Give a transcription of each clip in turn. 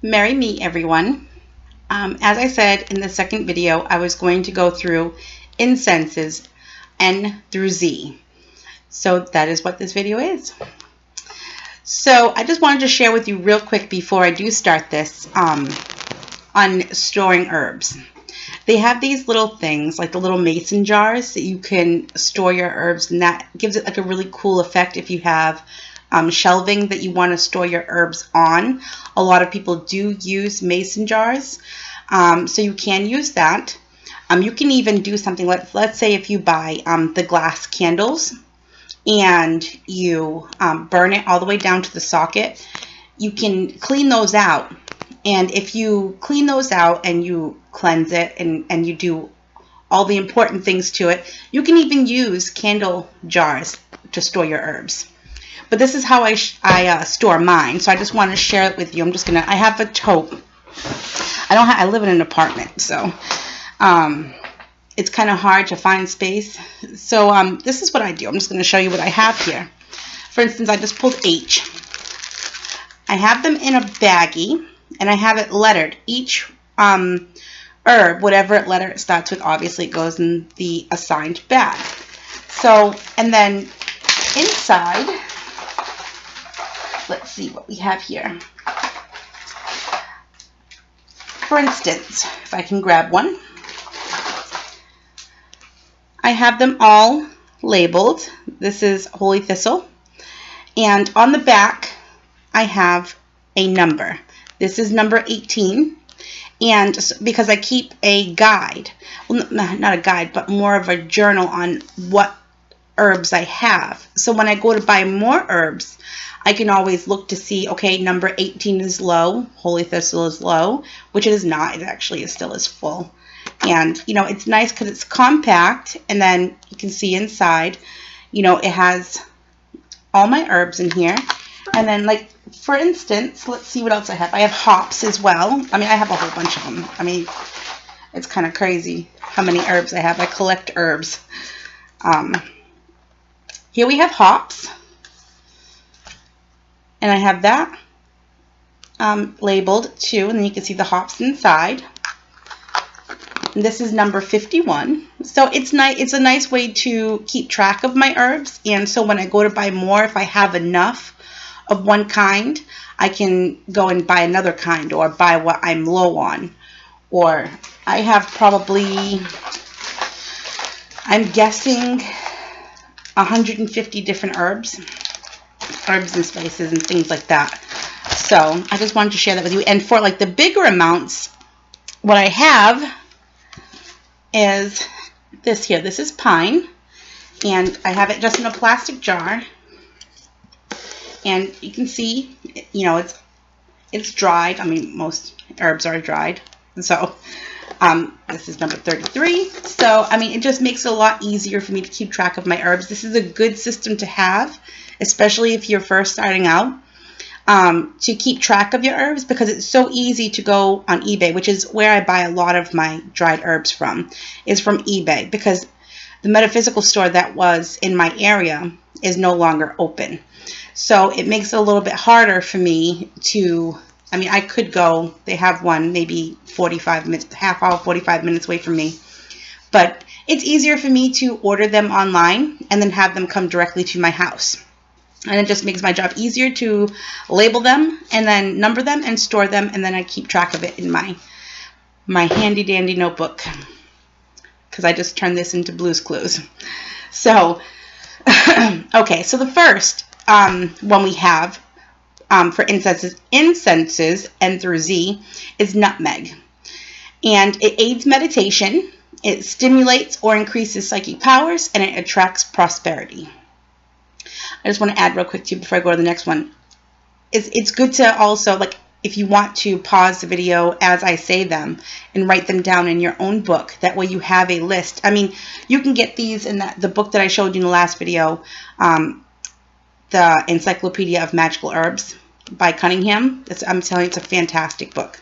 Merry me, everyone. As I said in the second video, I was going to go through incenses N through Z. So that is what this video is. So I just wanted to share with you real quick before I do start this on storing herbs. They have these little things, like the little mason jars that you can store your herbs, and that gives it like a really cool effect if you have shelving that you want to store your herbs on. A lot of people do use mason jars, so you can use that. You can even do something, let's say if you buy the glass candles and you burn it all the way down to the socket, you can clean those out. And if you clean those out and you cleanse it and you do all the important things to it, you can even use candle jars to store your herbs. But this is how I store mine, so I just want to share it with you. I have a tote. I live in an apartment, so it's kind of hard to find space. So this is what I do. I'm just going to show you what I have here. For instance, I just pulled H. I have them in a baggie, and I have it lettered. Each herb, whatever letter it starts with, obviously it goes in the assigned bag. So, and then inside, let's see what we have here. For instance, if I can grab one, I have them all labeled. This is holy thistle, and on the back I have a number. This is number 18, and because I keep a guide, well, not a guide, but more of a journal on what herbs I have. So when I go to buy more herbs, I can always look to see, okay, number 18 is low, holy thistle is low, which it is not. It actually is still is full. And, you know, it's nice because it's compact, and then you can see inside, you know, it has all my herbs in here. And then, like, for instance, let's see what else I have. I have hops as well. I mean, I have a whole bunch of them. I mean, it's kind of crazy how many herbs I have. I collect herbs. Here we have hops. And I have that labeled too, and then you can see the hops inside. And this is number 51. So it's nice. It's a nice way to keep track of my herbs. And so when I go to buy more, if I have enough of one kind, I can go and buy another kind, or buy what I'm low on. Or I have probably, I'm guessing, 150 different herbs and spices and things like that. So I just wanted to share that with you. And for like the bigger amounts, what I have is this here. This is pine, and I have it just in a plastic jar. And you can see, you know, it's dried. I mean, most herbs are dried. So this is number 33. So, I mean, it just makes it a lot easier for me to keep track of my herbs. This is a good system to have, especially if you're first starting out, to keep track of your herbs, because it's so easy to go on eBay, which is where I buy a lot of my dried herbs from, is from eBay, because the metaphysical store that was in my area is no longer open. So it makes it a little bit harder for me to, I mean, I could go, they have one maybe 45 minutes, half hour, 45 minutes away from me. But it's easier for me to order them online and then have them come directly to my house. And it just makes my job easier to label them and then number them and store them, and then I keep track of it in my handy dandy notebook, because I just turned this into Blue's Clues. So, okay, so the first one we have for incenses N through Z is nutmeg. And it aids meditation, it stimulates or increases psychic powers, and it attracts prosperity. I just want to add real quick too before I go to the next one. It's good to also, like, if you want to pause the video as I say them and write them down in your own book. That way you have a list. I mean, you can get these in the book that I showed you in the last video, the Encyclopedia of Magical Herbs by Cunningham. I'm telling you, it's a fantastic book.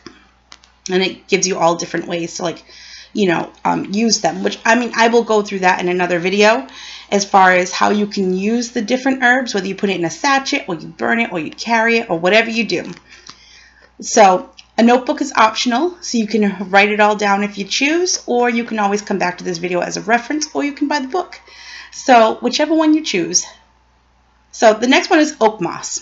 And it gives you all different ways to, like, you know, use them, which, I mean, I will go through that in another video as far as how you can use the different herbs, whether you put it in a sachet or you burn it or you carry it or whatever you do. So A notebook is optional, so you can write it all down if you choose, or you can always come back to this video as a reference, or you can buy the book. So whichever one you choose. So the next one is oak moss.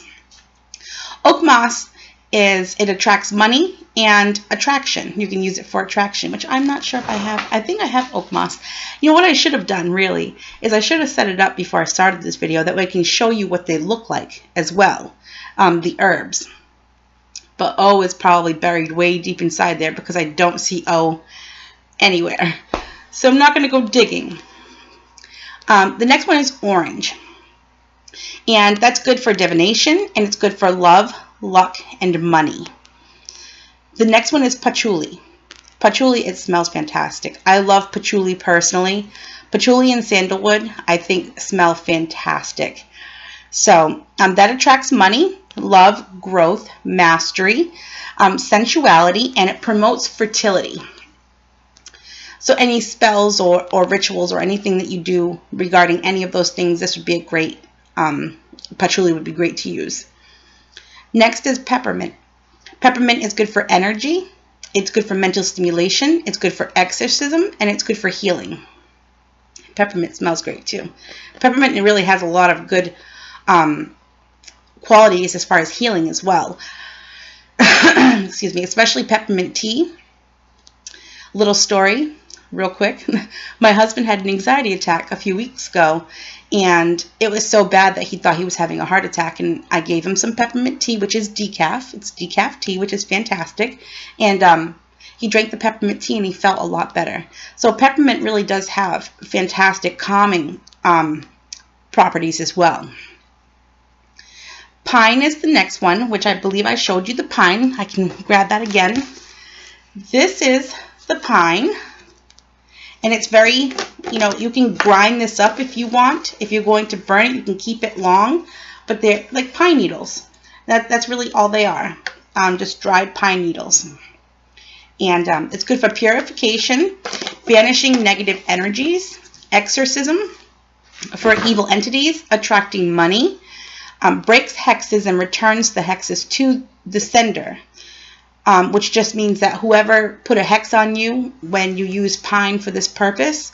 Oak moss it attracts money and attraction. You can use it for attraction, which I'm not sure if I have. I think I have oak moss. You know what I should have done really is I should have set it up before I started this video. That way I can show you what they look like as well, the herbs. But O is probably buried way deep inside there because I don't see O anywhere. So I'm not going to go digging. The next one is orange. And that's good for divination, and it's good for love, luck, and money. The next one is patchouli. Patchouli, it smells fantastic. I love patchouli personally. Patchouli and sandalwood, I think, smell fantastic. So that attracts money, love, growth, mastery, sensuality, and it promotes fertility. So any spells or rituals or anything that you do regarding any of those things, this would be a great, patchouli would be great to use. Next is peppermint. Peppermint is good for energy, it's good for mental stimulation, it's good for exorcism, and it's good for healing. Peppermint smells great too. Peppermint really has a lot of good qualities as far as healing as well. Excuse me, especially peppermint tea. Little story, real quick. My husband had an anxiety attack a few weeks ago, and it was so bad that he thought he was having a heart attack, and I gave him some peppermint tea, which is decaf. It's decaf tea, which is fantastic. And he drank the peppermint tea and he felt a lot better. So peppermint really does have fantastic calming properties as well. Pine is the next one, which I believe I showed you the pine. I can grab that again. This is the pine, and it's very, you can grind this up if you want. If you're going to burn it, you can keep it long, but they're like pine needles. That's really all they are, just dried pine needles. And it's good for purification, banishing negative energies, exorcism, for evil entities, attracting money, breaks hexes and returns the hexes to the sender, which just means that whoever put a hex on you, when you use pine for this purpose,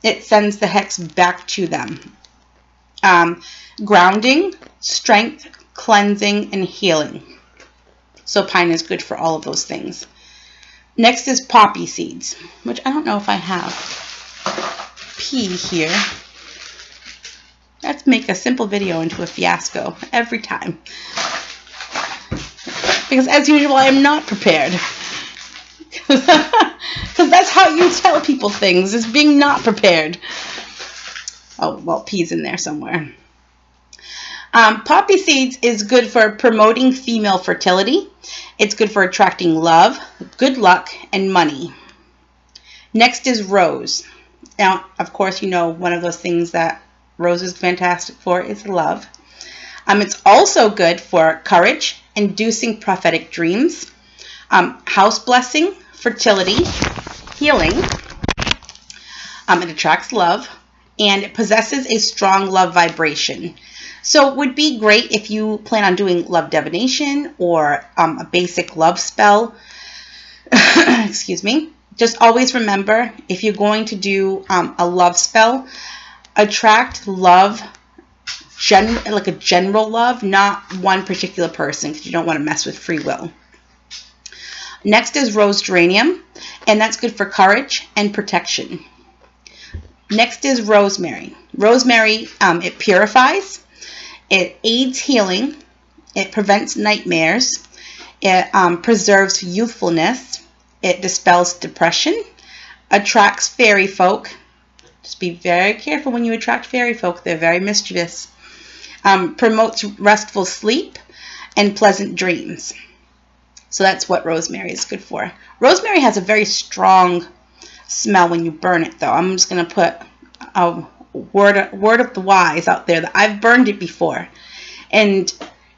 it sends the hex back to them. Grounding, strength, cleansing, and healing. So pine is good for all of those things. Next is poppy seeds, which I don't know if I have P here. Let's make a simple video into a fiasco every time. Because as usual, I am not prepared. Because that's how you tell people things, is being not prepared. Oh, well, P's in there somewhere. Poppy seeds is good for promoting female fertility. It's good for attracting love, good luck, and money. Next is rose. Now, of course, one of those things that rose is fantastic for is love. It's also good for courage, inducing prophetic dreams, house blessing, fertility, healing. It attracts love, and it possesses a strong love vibration. So it would be great if you plan on doing love divination or a basic love spell. Excuse me. Just always remember, if you're going to do a love spell, attract love, like a general love, not one particular person, because you don't want to mess with free will. Next is rose geranium, and that's good for courage and protection. Next is rosemary. Rosemary, it purifies, it aids healing, it prevents nightmares, it preserves youthfulness, it dispels depression, attracts fairy folk. Just be very careful when you attract fairy folk. They're very mischievous. Promotes restful sleep and pleasant dreams. So that's what rosemary is good for. Rosemary has a very strong smell when you burn it, though. I'm just going to put a word of the wise out there that I've burned it before. And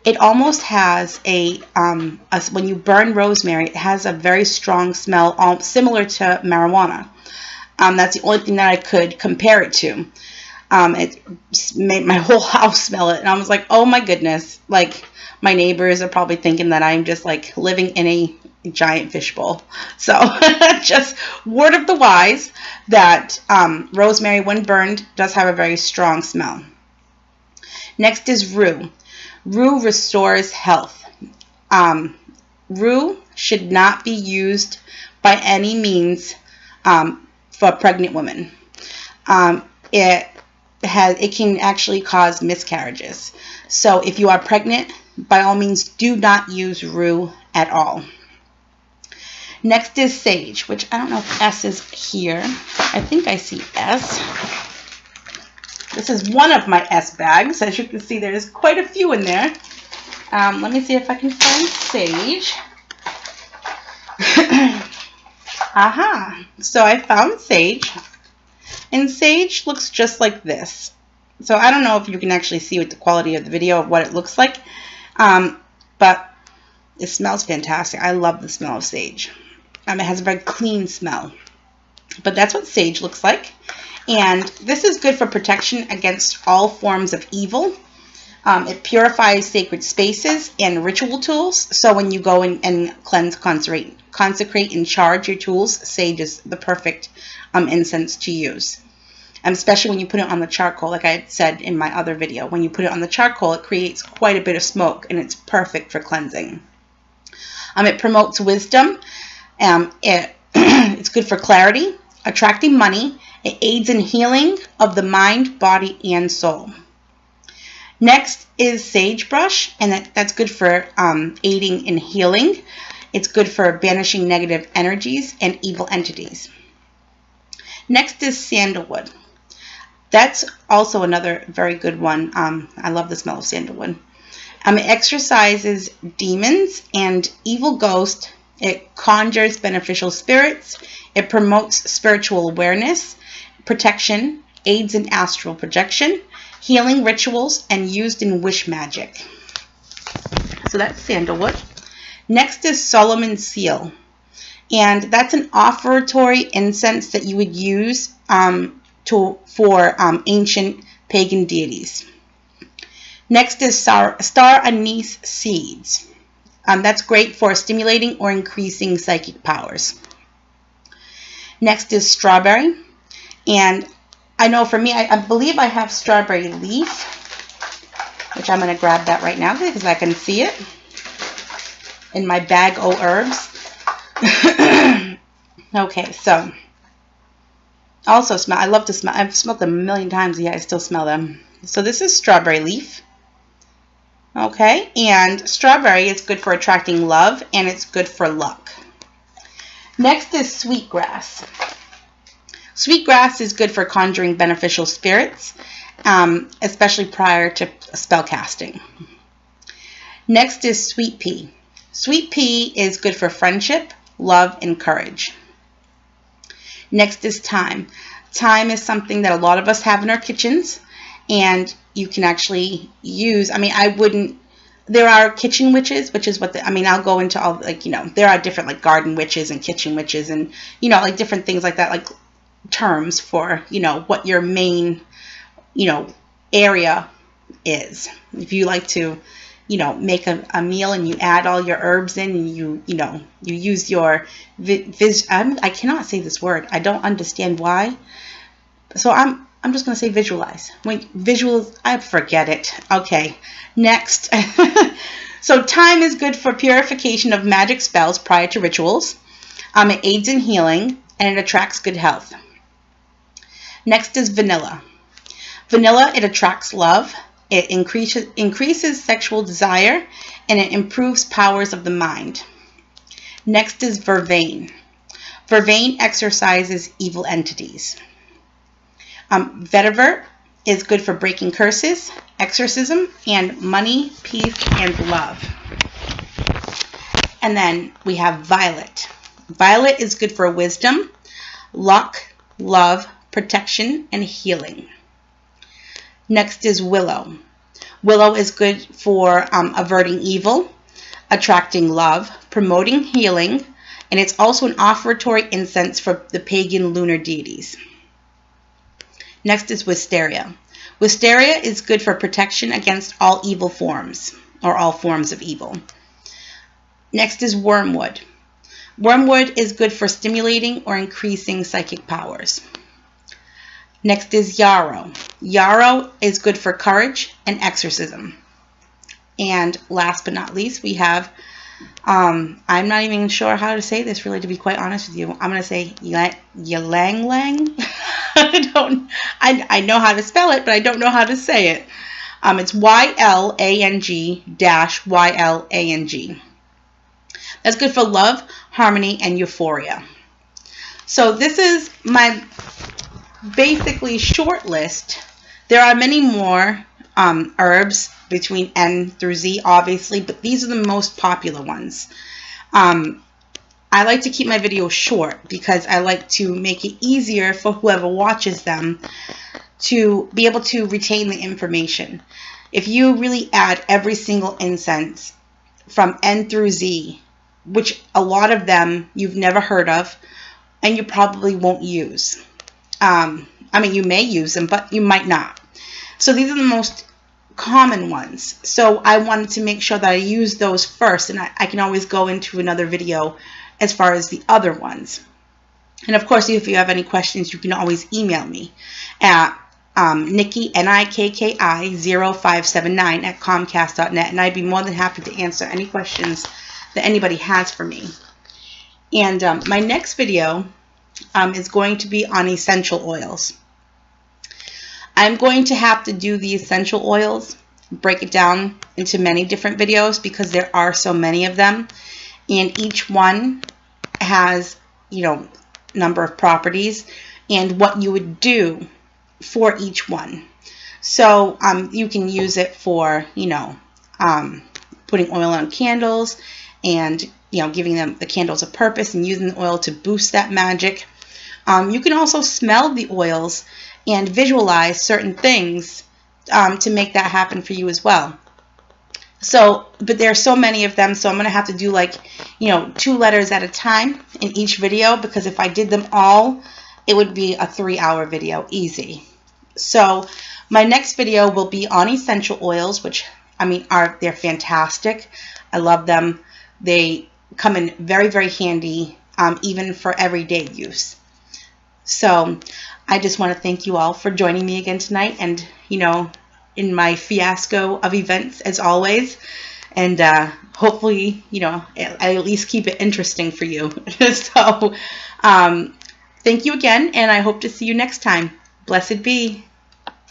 it almost has when you burn rosemary, it has a very strong smell, similar to marijuana. That's the only thing that I could compare it to. It made my whole house smell it, and I was like, oh my goodness, like my neighbors are probably thinking that I'm just like living in a giant fishbowl. So just word of the wise that rosemary, when burned, does have a very strong smell. Next is rue. Rue restores health. Rue should not be used by any means for pregnant women. It can actually cause miscarriages. So if you are pregnant, by all means, do not use rue at all. Next is sage, which I don't know if S is here. I think I see S. This is one of my S bags. As you can see, there's quite a few in there. Let me see if I can find sage. Aha! So I found sage. And sage looks just like this. So I don't know if you can actually see with the quality of the video of what it looks like. But it smells fantastic. I love the smell of sage. It has a very clean smell. But that's what sage looks like. And this is good for protection against all forms of evil. It purifies sacred spaces and ritual tools. So when you go in and cleanse, consecrate, and charge your tools, sage is the perfect incense to use. Especially when you put it on the charcoal, like I had said in my other video. When you put it on the charcoal, it creates quite a bit of smoke, and it's perfect for cleansing. It promotes wisdom. It's good for clarity, attracting money. It aids in healing of the mind, body, and soul. Next is sagebrush, and that's good for aiding in healing. It's good for banishing negative energies and evil entities. Next is sandalwood. That's also another very good one. I love the smell of sandalwood. It exorcises demons and evil ghosts. It conjures beneficial spirits. It promotes spiritual awareness, protection, aids in astral projection, healing rituals, and used in wish magic. So that's sandalwood. Next is Solomon's seal. And that's an offertory incense that you would use for ancient pagan deities. Next is star anise seeds. That's great for stimulating or increasing psychic powers. Next is strawberry. And I know for me, I believe I have strawberry leaf, which I'm going to grab that right now because I can see it in my bag o' herbs. Okay, so also smell. I love to smell. I've smelled them a million times. Yeah, I still smell them. So this is strawberry leaf. Okay, and strawberry is good for attracting love, and it's good for luck. Next is sweetgrass. Sweetgrass is good for conjuring beneficial spirits, especially prior to spell casting. Next is sweet pea. Sweet pea is good for friendship, love, and courage. Next is thyme. Thyme is something that a lot of us have in our kitchens, and you can actually use, there are kitchen witches, which is what I'll go into all, there are different, garden witches and kitchen witches and, different things like that, terms for, what your main, area is. If you like to, make a meal and you add all your herbs in and you use your, I cannot say this word. I don't understand why. So I'm just going to say visualize. Wait, I forget it. Okay, next. So thyme is good for purification of magic spells prior to rituals. It aids in healing, and it attracts good health. Next is vanilla. Vanilla, it attracts love. It increases sexual desire, and it improves powers of the mind. Next is vervain. Vervain exorcises evil entities. Vetiver is good for breaking curses, exorcism, and money, peace, and love. And then we have violet. Violet is good for wisdom, luck, love, protection, and healing. Next is willow. Willow is good for averting evil, attracting love, promoting healing, and it's also an offertory incense for the pagan lunar deities. Next is wisteria. Wisteria is good for protection against all evil forms, or all forms of evil. Next is wormwood. Wormwood is good for stimulating or increasing psychic powers. Next is yarrow. Yarrow is good for courage and exorcism. And last but not least, we have, I'm not even sure how to say this really, to be quite honest with you. I'm going to say ylang lang. I know how to spell it, but I don't know how to say it. It's YLANG-YLANG. That's good for love, harmony, and euphoria. So this is my basically short list. There are many more herbs between N through Z, obviously, but these are the most popular ones. I like to keep my videos short because I like to make it easier for whoever watches them to be able to retain the information. If you really add every single incense from N through Z, which a lot of them you've never heard of and you probably won't use. I mean, you may use them, but you might not. So these are the most common ones. So I wanted to make sure that I use those first, and I can always go into another video as far as the other ones. And of course, if you have any questions, you can always email me at Nikki, NIKKI0579 at Comcast.net, and I'd be more than happy to answer any questions that anybody has for me. And my next video is going to be on essential oils. I'm going to have to do the essential oils, break it down into many different videos because there are so many of them, and each one has, you know, number of properties and what you would do for each one. So you can use it for, you know, putting oil on candles and, you know, giving them the candles a purpose and using the oil to boost that magic. You can also smell the oils and visualize certain things to make that happen for you as well. So, but there are so many of them, so I'm going to have to do, like, you know, 2 letters at a time in each video, because if I did them all, it would be a 3-hour video, easy. So my next video will be on essential oils, which, I mean, they're fantastic. I love them. They come in very, very handy, even for everyday use. So I just want to thank you all for joining me again tonight, and, you know, in my fiasco of events as always, and hopefully, you know, I at least keep it interesting for you. So thank you again, and I hope to see you next time. Blessed be.